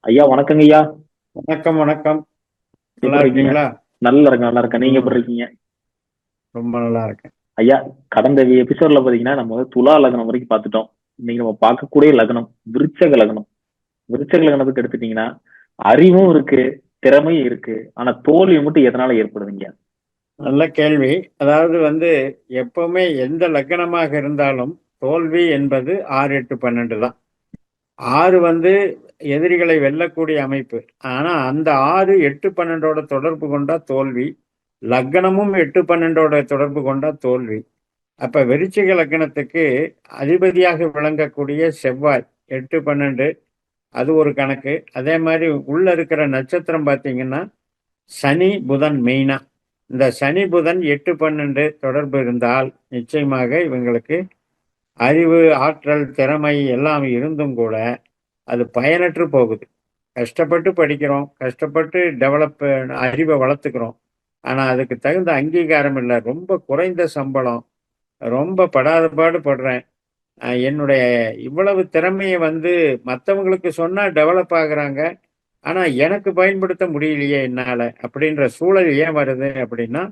ஐயா வணக்கங்க ஐயா. வணக்கம், வணக்கம். நல்லா எப்படி இருக்கீங்க? இருக்கீங்களா? நல்லா இருக்கேன், நல்லா இருக்கேன். நீங்க எப்படி ம். இருக்கீங்க? ரொம்ப நல்லா இருக்கேன். ஐயா, கடந்த எபிசோட்ல பாத்தீங்கன்னா நம்ம வந்து துலா லக்னம் வரைக்கும் பார்த்துட்டோம். இன்னைக்கு நம்ம பார்க்கக்கூடிய லக்னம் விருச்சக லக்னம். விருச்சக லக்னத்துக்கு எடுத்துட்டீங்கன்னா அறிவும் இருக்கு, திறமையும் இருக்கு. ஆனா தோல்வி மட்டும் எதனால ஏற்படுதுங்க? நல்ல கேள்வி. அதாவது எப்பவுமே எந்த லக்னமாக இருந்தாலும் தோல்வி என்பது 6, 8, 12 தான். 6 எதிரிகளை வெல்லக்கூடிய அமைப்பு. ஆனா அந்த 6, 8, 12ஓட தொடர்பு கொண்டா தோல்வி. லக்னமும் 8, 12ஓட தொடர்பு கொண்டா தோல்வி. அப்ப விருச்சிக லக்னத்துக்கு அதிபதியாக விளங்கக்கூடிய செவ்வாய் 8, 12 அது ஒரு கணக்கு. அதே மாதிரி உள்ள இருக்கிற நட்சத்திரம் பார்த்தீங்கன்னா சனி புதன் மெயினா. இந்த சனி புதன் 8, 12 தொடர்பு இருந்தால் நிச்சயமாக இவங்களுக்கு அறிவு, ஆற்றல், திறமை எல்லாம் இருந்தும் கூட அது பயனற்று போகுது. கஷ்டப்பட்டு படிக்கிறோம், கஷ்டப்பட்டு டெவலப் அறிவை வளர்த்துக்கிறோம். ஆனா அதுக்கு தகுந்த அங்கீகாரம் இல்லை. ரொம்ப குறைந்த சம்பளம், ரொம்ப படாத பாடு படுறேன். என்னுடைய இவ்வளவு திறமையை மற்றவங்களுக்கு சொன்னா டெவலப் ஆகுறாங்க. ஆனா எனக்கு பயன்படுத்த முடியலையே என்னால அப்படின்ற சூழல் ஏன் வருது அப்படின்னா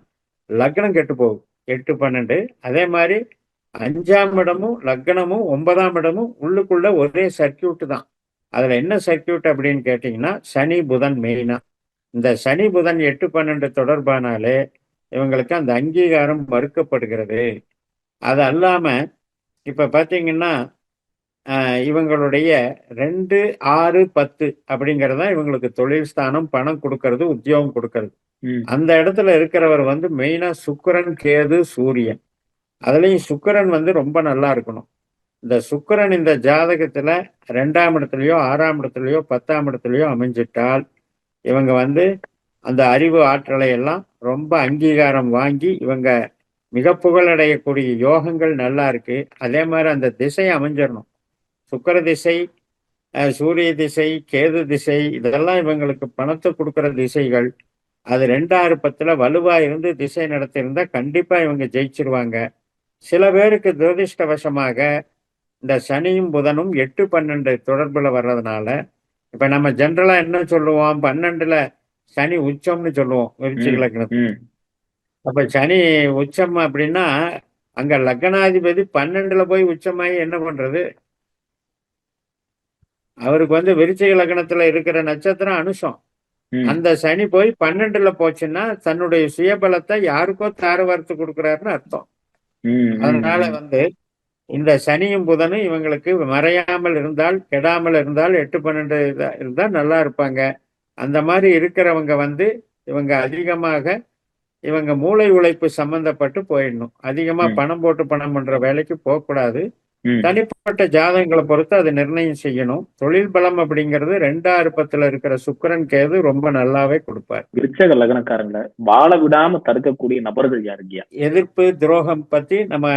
லக்னம் கெட்டு போகும். 8, 12. அதே மாதிரி 5ஆம் இடமும் லக்னமும் 9ஆம் இடமும் உள்ளுக்குள்ள ஒரே சர்க்கியூட் தான். அதுல என்ன சர்க்கியூட் அப்படின்னு கேட்டீங்கன்னா சனி புதன் மெயினா. இந்த சனி புதன் 8, 12 தொடர்பானாலே இவங்களுக்கு அந்த அங்கீகாரம் மறுக்கப்படுகிறது. அது அல்லாம இப்ப பாத்தீங்கன்னா இவங்களுடைய 2, 6, 10 அப்படிங்கிறது தான் இவங்களுக்கு தொழில் ஸ்தானம், பணம் கொடுக்கறது, உத்தியோகம் கொடுக்கறது. ம். அந்த இடத்துல இருக்கிறவர் மெயினா சுக்கிரன், கேது, சூரியன். அதுலயும் சுக்கிரன் ரொம்ப நல்லா இருக்கணும். இந்த சுக்கிரன் இந்த ஜாதகத்துல 2ஆம் இடத்துலயோ, 6ஆம் இடத்துலயோ, 10ஆம் இடத்துலயோ அமைஞ்சிட்டால் இவங்க அந்த அறிவு ஆற்றலை எல்லாம் ரொம்ப அங்கீகாரம் வாங்கி இவங்க மிக புகழடையக்கூடிய யோகங்கள் நல்லா இருக்கு. அதே மாதிரி அந்த திசை அமைஞ்சிடணும். சுக்கிர திசை, சூரிய திசை, கேது திசை இதெல்லாம் இவங்களுக்கு பணத்தை கொடுக்கிற திசைகள். அது 2, 6, 10ல வலுவா இருந்து திசை நடத்தியிருந்தா கண்டிப்பா இவங்க ஜெயிச்சிருவாங்க. சில பேருக்கு துரதிர்ஷ்டவசமாக இந்த சனியும் புதனும் 8, 12 தொடர்புல வர்றதுனால இப்ப நம்ம ஜென்ரலா என்ன சொல்லுவோம், 12ல சனி உச்சம்னு சொல்லுவோம் விருச்சிக ம். லக்னத்துக்கு. ம். அப்ப சனி உச்சம் அப்படின்னா அங்க லக்னாதிபதி 12ல போய் உச்சமாயி என்ன பண்றது? அவருக்கு விருச்சிக லக்னத்துல இருக்கிற நட்சத்திரம் அனுஷம். ம். அந்த சனி போய் 12ல போச்சுன்னா தன்னுடைய சுயபலத்தை யாருக்கோ தார வார்த்து கொடுக்குறாருன்னு அர்த்தம். ம். ம். அதனால ம். இந்த சனியும் புதனும் இவங்களுக்கு மறையாமல் இருந்தால், கெடாமல் இருந்தால், 8, 12 இருந்தா நல்லா இருப்பாங்க. அந்த மாதிரி இருக்கிறவங்க இவங்க அதிகமாக இவங்க மூளை உழைப்பு சம்பந்தப்பட்டு போயிடணும். அதிகமா ம். பணம் போட்டு பணம் பண்ற வேலைக்கு போகக்கூடாது. ம். தனிப்பட்ட ஜாதகங்களை பொறுத்து அதை நிர்ணயம் செய்யணும். தொழில் பலம் அப்படிங்கிறது 2, 6, 10ல இருக்கிற சுக்கிரன், கேது ரொம்ப நல்லாவே கொடுப்பார். விருச்சக லக்னக்காரங்கள வாழ விடாம தடுக்கக்கூடிய நபர்கள் யாருங்கய்யா? எதிர்ப்பு, துரோகம் பத்தி நம்ம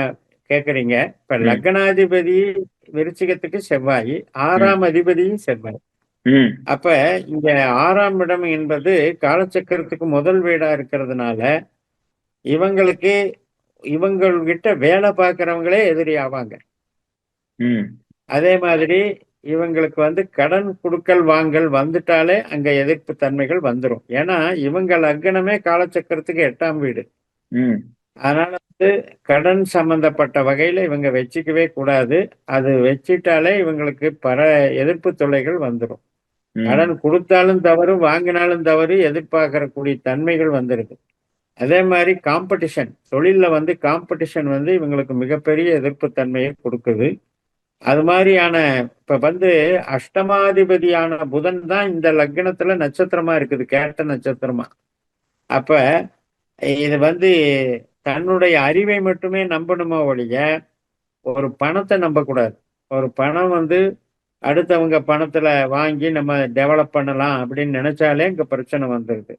கேக்குறீங்க. இப்ப ம். லக்னாதிபதி விருச்சிகத்துக்கு செவ்வாய், ம். 6ஆம் அதிபதியும் செவ்வாய். ம். அப்ப இங்க 6ஆம் இடம் என்பது காலச்சக்கரத்துக்கு முதல் வீடா இருக்கிறதுனால இவங்களுக்கு இவங்ககிட்ட வேலை பார்க்கிறவங்களே எதிரி ஆவாங்க. ம். அதே மாதிரி இவங்களுக்கு கடன் குடுக்கல் வாங்கல் வந்துட்டாலே அங்க எதிர்ப்பு தன்மைகள் வந்துரும். ஏன்னா இவங்க லக்னமே காலச்சக்கரத்துக்கு 8ஆம் வீடு. ம். அதனால கடன் சம்பந்தப்பட்ட வகையில இவங்க வச்சுக்கவே கூடாது. அது வச்சிட்டாலே இவங்களுக்கு எதிர்ப்பு தொல்லைகள் வந்துரும். கடன் ம். கொடுத்தாலும் தவறு, வாங்கினாலும் தவறு, எதிர்பார்க்கக்கூடிய தன்மைகள் வந்துருது. அதே மாதிரி காம்படிஷன் தொழில்ல காம்படிஷன் இவங்களுக்கு மிகப்பெரிய எதிர்ப்பு தன்மையை கொடுக்குது. அது மாதிரியான இப்ப அஷ்டமாதிபதியான புதன் தான் இந்த லக்னத்துல நட்சத்திரமா இருக்குது, கேட்ட நட்சத்திரமா. அப்ப இது தன்னுடைய அறிவை மட்டுமே நம்பணுமோ ஒழிய ஒரு பணத்தை நம்பக்கூடாது. ஒரு பணம் அடுத்தவங்க பணத்துல வாங்கி நம்ம டெவலப் பண்ணலாம் அப்படின்னு நினைச்சாலே இங்க பிரச்சனை வந்துருது.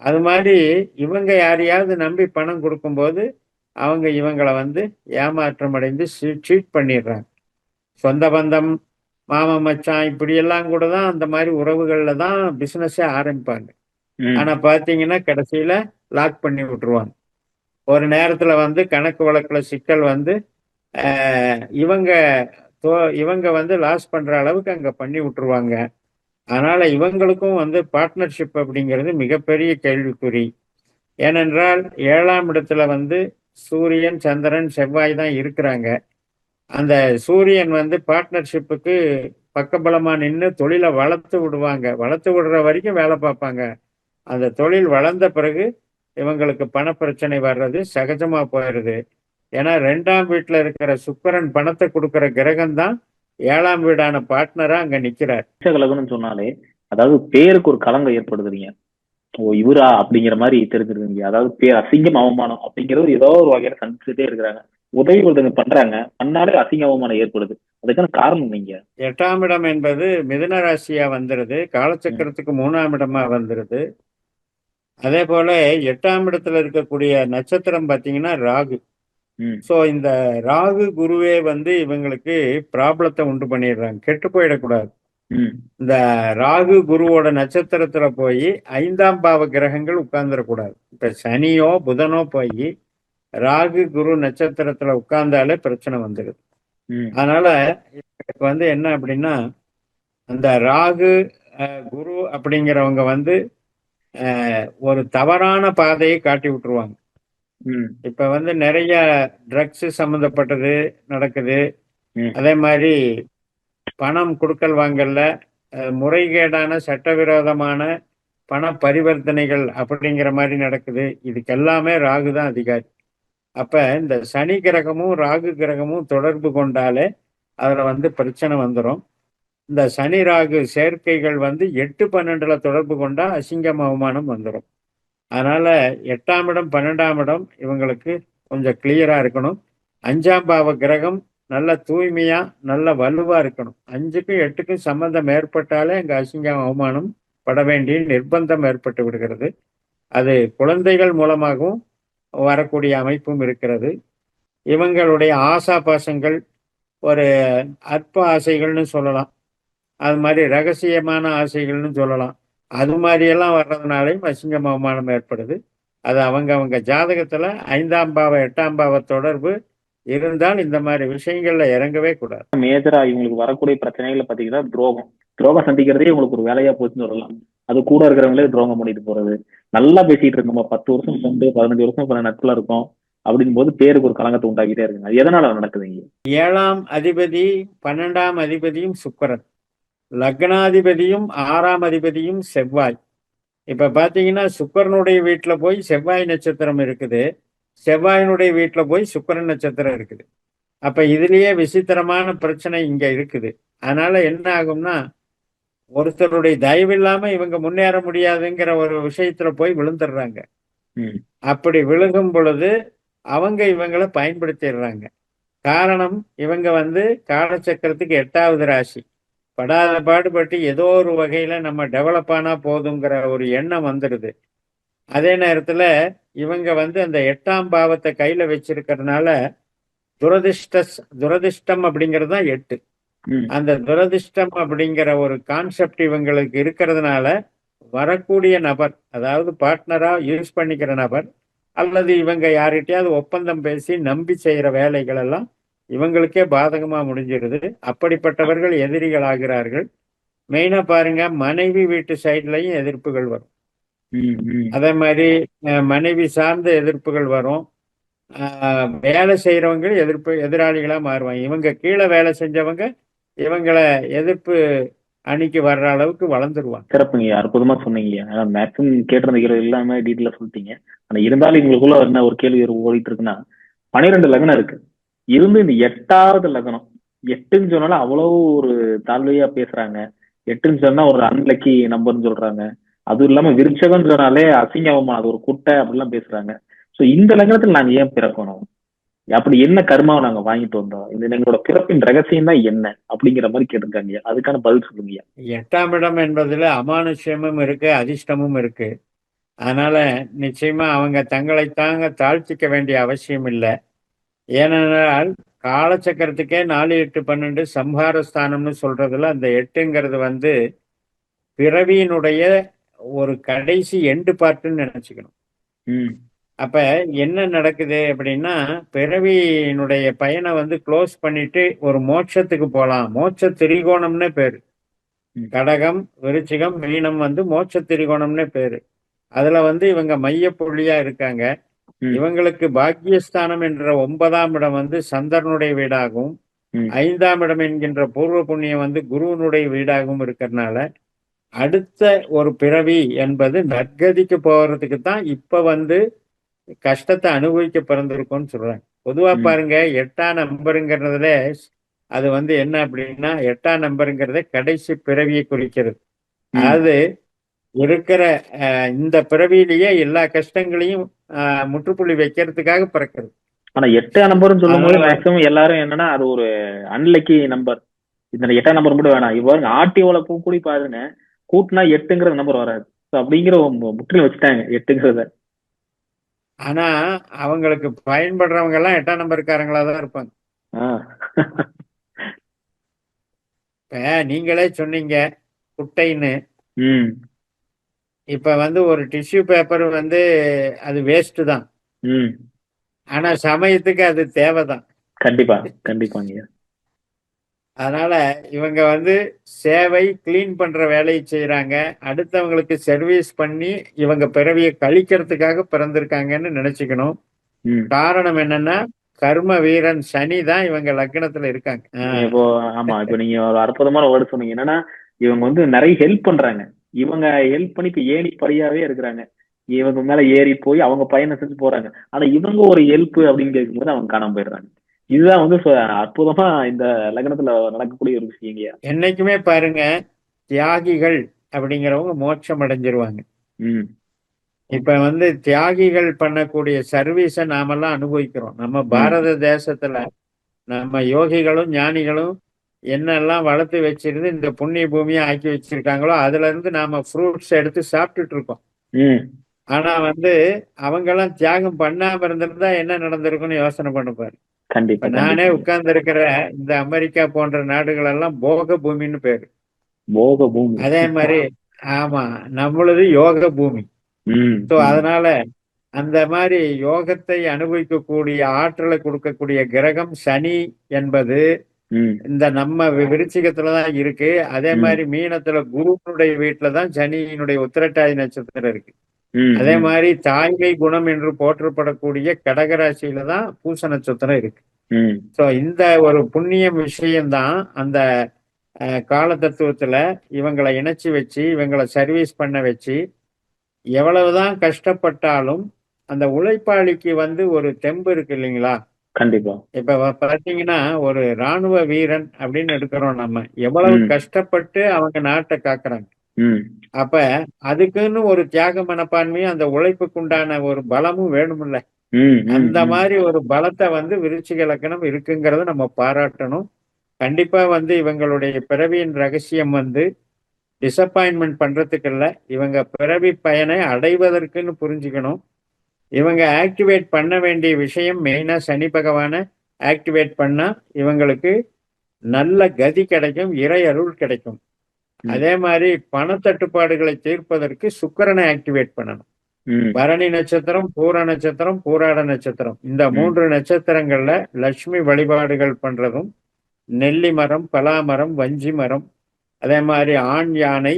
அது மாதிரி இவங்க யாரையாவது நம்பி பணம் கொடுக்கும்போது அவங்க இவங்களை ஏமாற்றம் அடைந்து சீட் பண்ணிடுறாங்க. சொந்த பந்தம், மாமன் மச்சான் இப்படி எல்லாம் கூட தான் அந்த மாதிரி உறவுகள்ல தான் பிசினஸே ஆரம்பிப்பாங்க. ஆனா ம். பாத்தீங்கன்னா கடைசியில லாக் பண்ணி விட்டுருவாங்க. ஒரு நேரத்துல கணக்கு வழக்குல சிக்கல் இவங்க இவங்க லாஸ் பண்ற அளவுக்கு அங்க பண்ணி விட்டுருவாங்க. அதனால இவங்களுக்கும் வந்து பார்ட்னர்ஷிப் அப்படிங்கிறது மிகப்பெரிய கேள்விக்குறி. ஏனென்றால் 7ஆம் இடத்துல வந்து சூரியன், சந்திரன், செவ்வாய் தான் இருக்கிறாங்க. அந்த சூரியன் வந்து பார்ட்னர்ஷிப்புக்கு பக்கபலமா நின்று தொழிலை வளர்த்து விடுவாங்க. வளர்த்து விடுற வரைக்கும் வேலை பார்ப்பாங்க. அந்த தொழில் வளர்ந்த பிறகு இவங்களுக்கு பணப்பிரச்சனை வர்றது சகஜமா போயிடுது. ஏன்னா 2ஆம் வீட்டுல இருக்கிற சுக்கிரன் பணத்தை கொடுக்கிற கிரகம் தான் 7ஆம் வீடான பார்ட்னரா அங்க நிக்கிறார். விருச்சகலகனம்னு சொன்னாலே அதாவது பேருக்கு ஒரு களங்கம் ஏற்படுதுங்க. ஓ இவரா அப்படிங்கிற மாதிரி தெரிஞ்சிருந்தீங்க. அதாவது பேர் அசிங்கம் அவமானம் அப்படிங்கிறது ஏதோ ஒரு வகையில சந்திச்சுட்டே இருக்கிறாங்க. உதவி ஒருத்தங்க பண்றாங்க, பண்ணாலே அசிங்க அவமானம் ஏற்படுது. அதுக்கான காரணம் நீங்க. 8ஆம் இடம் என்பது மிதுன ராசியா வந்துருது, ம், காலச்சக்கரத்துக்கு 3ஆம் இடமா வந்துருது. அதே போல 8ஆம் இடத்துல இருக்கக்கூடிய நட்சத்திரம் பார்த்தீங்கன்னா ராகு. ம், ஸோ இந்த ராகு குருவே வந்து இவங்களுக்கு ப்ராப்ளத்தை உண்டு பண்ணிடுறாங்க. கெட்டு போயிடக்கூடாது. ம், இந்த ராகு குருவோட நட்சத்திரத்துல போய் 5ஆம் பாவ கிரகங்கள் உட்கார்ந்துடக்கூடாது. இப்ப சனியோ புதனோ போய் ராகு குரு நட்சத்திரத்துல உட்கார்ந்தாலே பிரச்சனை வந்துடுது. ம், அதனால இதுக்கு வந்து என்ன அப்படின்னா, அந்த ராகு குரு அப்படிங்கிறவங்க வந்து ஒரு தவறான பாதையை காட்டி விட்டுருவாங்க. ம், இப்ப வந்து நிறைய ட்ரக்ஸ் சம்மந்தப்பட்டது நடக்குது. ம், அதே மாதிரி பணம் கொடுக்கல் வாங்கல்ல முறைகேடான சட்டவிரோதமான பண பரிவர்த்தனைகள் அப்படிங்கிற மாதிரி நடக்குது. இதுக்கு எல்லாமே ராகு தான் அதிகாரி. அப்ப இந்த சனி கிரகமும் ராகு கிரகமும் தொடர்பு கொண்டாலே அதுல வந்து பிரச்சனை வந்துடும். இந்த சனி ராகு சேர்க்கைகள் வந்து 8, 12ல தொடர்பு கொண்டா அசிங்கம் அவமானம் வந்துடும். அதனால 8ஆம் இடம் 12ஆம் இடம் இவங்களுக்கு கொஞ்சம் கிளியரா இருக்கணும். 5ஆம் பாவ கிரகம் நல்ல தூய்மையா நல்ல வலுவா இருக்கணும். 5க்கும் 8க்கும் சம்பந்தம் ஏற்பட்டாலே அங்க அசிங்கம் அவமானம் பட வேண்டிய நிர்பந்தம் ஏற்பட்டு விடுகிறது. அது குழந்தைகள் மூலமாகவும் வரக்கூடிய அமைப்பும் இருக்கிறது. இவங்களுடைய ஆசா பாசங்கள் ஒரு அற்ப ஆசைகள்னு சொல்லலாம். அது மாதிரி ரகசியமான ஆசைகள்னு சொல்லலாம். அது மாதிரியெல்லாம் வர்றதுனாலையும் அசிங்கம் அவமானம் ஏற்படுது. அது அவங்க ஜாதகத்துல 5ஆம் பாவ 8ஆம் பாவ தொடர்பு இருந்தால் இந்த மாதிரி விஷயங்கள்ல இறங்கவே கூடாது. மேஜரா இவங்களுக்கு வரக்கூடிய பிரச்சனைகளை பாத்தீங்கன்னா துரோகம். துரோகம் சந்திக்கிறதே இவங்களுக்கு ஒரு வேலையா போச்சுன்னு சொல்லலாம். அது கூட இருக்கிறவங்களே துரோகம் பண்ணிட்டு போறது. நல்லா பேசிட்டு இருக்கோம், 10 வருஷம் கொண்டு 15 வருஷம் பல நட்புல இருக்கும் அப்படின் போது பேருக்கு ஒரு களங்கத்தை உண்டாக்கிட்டே இருக்குங்க. அது எதனால நடக்குதுங்க? 7ஆம் அதிபதி 12ஆம் அதிபதியும் சுக்கிரன், லக்னாதிபதியும் 6ஆம் அதிபதியும் செவ்வாய். இப்ப பாத்தீங்கன்னா சுக்கிரனுடைய வீட்டுல போய் செவ்வாய் நட்சத்திரம் இருக்குது, செவ்வாயினுடைய வீட்டுல போய் சுக்கிரன் நட்சத்திரம் இருக்குது. அப்ப இதுலயே விசித்திரமான பிரச்சனை இங்க இருக்குது. அதனால என்ன ஆகும்னா, ஒருத்தருடைய தயவு இல்லாம இவங்க முன்னேற முடியாதுங்கிற ஒரு விஷயத்துல போய் விழுந்துடுறாங்க. ம், அப்படி விழுகும் பொழுது அவங்க இவங்களை பயன்படுத்திடுறாங்க. காரணம், இவங்க வந்து காலச்சக்கரத்துக்கு 8வது ராசி. படாத பாடுபட்டு ஏதோ ஒரு வகையில நம்ம டெவலப் ஆனா போதுங்கிற ஒரு எண்ணம் வந்துடுது. அதே நேரத்துல இவங்க வந்து அந்த 8ஆம் பாவத்தை கையில வச்சிருக்கிறதுனால துரதிர்ஷ்டம் அப்படிங்கிறது தான் 8. ம், அந்த துரதிர்ஷ்டம் அப்படிங்கிற ஒரு கான்செப்ட் இவங்களுக்கு இருக்கிறதுனால வரக்கூடிய நபர், அதாவது பார்ட்னரா யூஸ் பண்ணிக்கிற நபர் அல்லது இவங்க யார்கிட்டயாவது ஒப்பந்தம் பேசி நம்பி செய்யற வேலைகள் எல்லாம் இவங்களுக்கே பாதகமா முடிஞ்சிருது. அப்படிப்பட்டவர்கள் எதிரிகள் ஆகிறார்கள். மெயினா பாருங்க, மனைவி வீட்டு சைட்லயும் எதிர்ப்புகள் வரும். ம், ம். அதே மாதிரி மனைவி சார்ந்த எதிர்ப்புகள் வரும். வேலை செய்யறவங்க எதிராளிகளா மாறுவாங்க. இவங்க கீழே வேலை செஞ்சவங்க இவங்களை எதிர்ப்பு அணிக்கு வர்ற அளவுக்கு வளர்ந்துருவாங்க. சிறப்புங்க, அற்புதமா சொன்னீங்க. மேக்ஸிமம் கேட்டிருந்த கேள்வி எல்லாமே டீட்டெயிலா சொல்லிட்டீங்க. ஆனா இருந்தாலும் இவங்களுக்குள்ள என்ன ஒரு கேள்வி ஓடிட்டு இருக்குன்னா, 12 லக்னம் இருக்கு, இருந்து இந்த 8வது லக்னம், 8ன்னு சொன்னாலும் அவ்வளவு ஒரு தாழ்வையா பேசுறாங்க. 8ன்னு சொன்னா ஒரு அன்லக்கி நம்பர்னு சொல்றாங்க. அதுவும் இல்லாம விருட்சகம்னு சொன்னாலே அசிங்கமா அது ஒரு குட்டை அப்படிலாம் பேசுறாங்க. சோ இந்த லக்னத்துல நாங்க ஏன் பிறக்கணும்? அப்படி என்ன கர்மாவை நாங்க வாங்கிட்டு வந்தோம்? இது எங்களோட பிறப்பின் ரகசியம் தான் என்ன அப்படிங்கிற மாதிரி கேட்டிருக்காங்க. அதுக்கான பதில் சொல்லுங்க. 8ஆம் இடம் என்பதுல அமானுஷ்யமும் இருக்கு, அதிர்ஷ்டமும் இருக்கு. அதனால நிச்சயமா அவங்க தங்களை தாங்க தாழ்த்திக்க வேண்டிய அவசியம் இல்லை. ஏனென்றால் காலச்சக்கரத்துக்கே 4, 8, 12 சம்ஹாரஸ்தானம்னு சொல்றதுல அந்த 8ங்கிறது வந்து பிறவியினுடைய ஒரு கடைசி எண்டு பார்ட்டுன்னு நினைச்சுக்கணும். ம், அப்ப என்ன நடக்குது அப்படின்னா, பிறவியினுடைய பயனை வந்து க்ளோஸ் பண்ணிட்டு ஒரு மோட்சத்துக்கு போகலாம். மோட்ச திரிகோணம்னு பேரு. ம், கடகம், விருச்சிகம், மீனம் வந்து மோட்ச திரிகோணம்னே பேரு. அதுல வந்து இவங்க மையப்புள்ளியா இருக்காங்க. ம், இவங்களுக்கு பாக்கியஸ்தானம் என்ற 9ஆம் இடம் வந்து சந்திரனுடைய வீடாகவும், ம், 5ஆம் இடம் என்கின்ற பூர்வ புண்ணியம் வந்து குருவனுடைய வீடாகவும் இருக்கிறதுனால, அடுத்த ஒரு பிறவி என்பது நற்கதிக்கு போறதுக்கு தான் இப்ப வந்து கஷ்டத்தை அனுபவிக்க பிறந்திருக்கும்னு சொல்றாங்க. பொதுவா ம், பாருங்க, 8ஆம் நம்பருங்கிறதுல அது வந்து என்ன அப்படின்னா, 8ஆம் நம்பருங்கிறத கடைசி பிறவியை குறிக்கிறது. ம். அதாவது இருக்கிற இந்த பிறவியிலேயே எல்லா கஷ்டங்களையும் முற்றுப்புள்ளி வைக்கிறதுக்காக பிறக்கிறது. ஆனா 8ஆம் நம்பர்னு சொல்லும் போது அதனால மேக்சிமம் எல்லாரும் என்னன்னா அது ஒரு அன்லக்கி நம்பர். இந்த 8ஆம் நம்பர் மட்டும் வேணாம். இப்ப பாருங்க ஆர்டிஓல கூடி பாருங்க, கூட்டினா 8ங்கிற நம்பர் வராது. So அப்படிங்கிற முற்றிலும் வச்சுட்டாங்க 8ங்கிறத. ஆனா அவங்களுக்கு பயன்படுறவங்க எல்லாம் 8ஆம் நம்பருக்காரங்களா தான் இருப்பாங்க. ஆ. இப்ப நீங்களே சொன்னீங்க குட்டைன்னு. ம், இப்ப வந்து ஒரு டிஷ்யூ பேப்பர் வந்து அது வேஸ்ட் தான். ம். ஆனா சமயத்துக்கு அது தேவைதான். கண்டிப்பா, கண்டிப்பாங்க. அதனால இவங்க வந்து சேவை கிளீன் பண்ற வேலையை செய்யறாங்க. அடுத்தவங்களுக்கு சர்வீஸ் பண்ணி இவங்க பிறவியை கழிக்கிறதுக்காக பிறந்திருக்காங்கன்னு நினைச்சுக்கணும். ம். காரணம் என்னன்னா கர்ம வீரன் சனி தான் இவங்க லக்னத்துல இருக்காங்க. இப்போ ஆமா, இப்போ நீங்க ஒரு அற்புதமான வேர்டு சொன்னீங்க. என்னன்னா இவங்க வந்து நிறைய ஹெல்ப் பண்றாங்க. இவங்க ஹெல்ப் பண்ணி இப்ப ஏணி படியாவே இருக்கிறாங்க. இவங்க மேல ஏறி போய் அவங்க பயணம் செஞ்சு போறாங்க. ஆனா இவங்க ஒரு ஹெல்ப் அப்படின்னு கேட்கும்போது அவங்க காணாம போயிடுறாங்க. இதுதான் வந்து அற்புதமா இந்த லக்னத்துல நடக்கக்கூடிய ஒரு விஷயங்கய்யா. என்னைக்குமே பாருங்க, தியாகிகள் அப்படிங்கிறவங்க மோட்சம் அடைஞ்சிருவாங்க. ம், இப்ப வந்து தியாகிகள் பண்ணக்கூடிய சர்வீஸை நாமெல்லாம் அனுபவிக்கிறோம். நம்ம ம், பாரத தேசத்துல நம்ம யோகிகளும் ஞானிகளும் என்னெல்லாம் வளர்த்து வச்சிருந்து இந்த புண்ணிய பூமியை ஆக்கி வச்சிருக்காங்களோ அதுல இருந்து நாம ஃப்ரூட்ஸ் எடுத்து சாப்பிட்டுட்டு இருக்கோம். ம். ஆனா வந்து அவங்கெல்லாம் தியாகம் பண்ணாம இருந்திருந்தா என்ன நடந்திருக்கும்னு யோசனை பண்ண பாரு. இப்ப கண்டிப்பா, நானே கண்டிப்பாங்க. உட்கார்ந்து இருக்கிற இந்த அமெரிக்கா போன்ற நாடுகள் எல்லாம் போக பூமின்னு பேரு. போக பூமி. அதே மாதிரி ஆமா, நம்மளது யோக பூமி. ம், ஸோ ம், அதனால அந்த மாதிரி யோகத்தை அனுபவிக்கக்கூடிய ஆற்றலை கொடுக்கக்கூடிய கிரகம் சனி என்பது ம், இந்த நம்ம விருச்சிகத்துல தான் இருக்கு. அதே ம், மாதிரி மீனத்துல குருனுடைய வீட்டுல தான் சனியினுடைய உத்திரட்டாதி நட்சத்திரம் இருக்கு. ம், அதே ம், மாதிரி தாய்மை குணம் என்று போற்றப்படக்கூடிய கடகராசியில தான் பூச நட்சத்திரம் இருக்கு. ம், ஸோ இந்த ஒரு புண்ணியம் விஷயம்தான் அந்த கால தத்துவத்துல இவங்களை இணைச்சி வச்சு இவங்களை சர்வீஸ் பண்ண வச்சு எவ்வளவுதான் கஷ்டப்பட்டாலும் அந்த உழைப்பாளிக்கு வந்து ஒரு தெம்பு இருக்கு இல்லைங்களா? கண்டிப்பா. இப்ப பாத்தீங்கன்னா ஒரு ராணுவ வீரன் அப்படின்னு எடுக்கிறோம் நம்ம. எவ்வளவு ம், கஷ்டப்பட்டு அவங்க நாட்டை காக்குறாங்க. ம், அப்ப அதுக்குன்னு ஒரு தியாக மனப்பான்மையும் அந்த உழைப்புக்கு உண்டான ஒரு பலமும் வேணும்ல. ம், ம், அந்த ம். மாதிரி ஒரு பலத்தை வந்து விருச்சிக லக்னம் இருக்குங்கிறத நம்ம பாராட்டணும். கண்டிப்பா வந்து இவங்களுடைய பிறவியின் ரகசியம் வந்து டிசப்பாயின்மெண்ட் பண்றதுக்கு இல்ல. இவங்க பிறவி பயனை அடைவதற்குன்னு புரிஞ்சுக்கணும். இவங்க ஆக்டிவேட் பண்ண வேண்டிய விஷயம் மெயினா சனி பகவான ஆக்டிவேட் பண்ணா இவங்களுக்கு நல்ல கதி கிடைக்கும், இறை அருள் கிடைக்கும். ம், அதே மாதிரி பணத்தட்டுப்பாடுகளை தீர்ப்பதற்கு சுக்கிரனை ஆக்டிவேட் பண்ணணும். ம், பரணி நட்சத்திரம், பூர நட்சத்திரம், பூராட நட்சத்திரம் இந்த ம், 3 நட்சத்திரங்கள்ல லட்சுமி வழிபாடுகள் பண்றதும், நெல்லி மரம், பலா மரம், வஞ்சி மரம், அதே மாதிரி ஆண் யானை,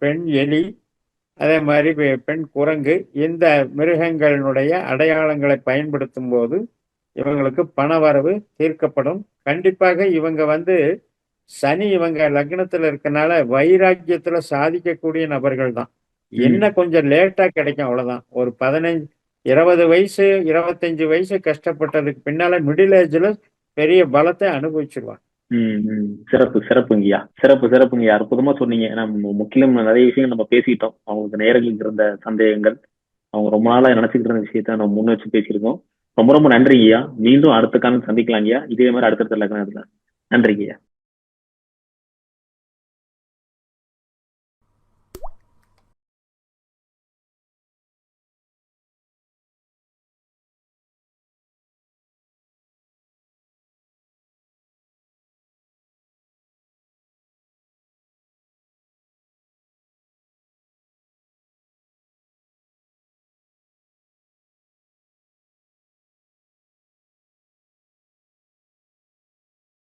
பெண் எலி, அதே மாதிரி பெண் குரங்கு இந்த மிருகங்களினுடைய அடையாளங்களை பயன்படுத்தும் போது இவங்களுக்கு பணவரவு தீர்க்கப்படும். கண்டிப்பாக இவங்க வந்து சனி இவங்க லக்னத்துல இருக்கனால வைராக்கியத்துல சாதிக்கக்கூடிய நபர்கள் தான். ம், என்ன கொஞ்சம் லேட்டா கிடைக்கும் அவ்வளவுதான். ஒரு 15 20 வயசு 25 வயசு கஷ்டப்பட்டதுக்கு பின்னால மிடில் ஏஜ்ல பெரிய பலத்தை அனுபவிச்சிருவாங்க. ம், ம். சிறப்பு, சிறப்புங்கய்யா. சிறப்பு, சிறப்புங்கய்யா. அற்புதமா சொன்னீங்க. நம்ம முற்றிலும் நிறைய விஷயங்கள் நம்ம பேசிட்டோம். அவங்களுக்கு நேயர்களுக்கு இருந்த சந்தேகங்கள், அவங்க ரொம்ப நாளா நினைச்சுக்கிட்டு இருந்த விஷயத்த நம்ம முன் வச்சு பேசியிருக்கோம். ரொம்ப ரொம்ப நன்றிங்கய்யா. மீண்டும் அடுத்த காலம் சந்திக்கலாங்கய்யா. இதே மாதிரி அடுத்தடுத்த லக்னம் இருந்தா. நன்றிங்கய்யா.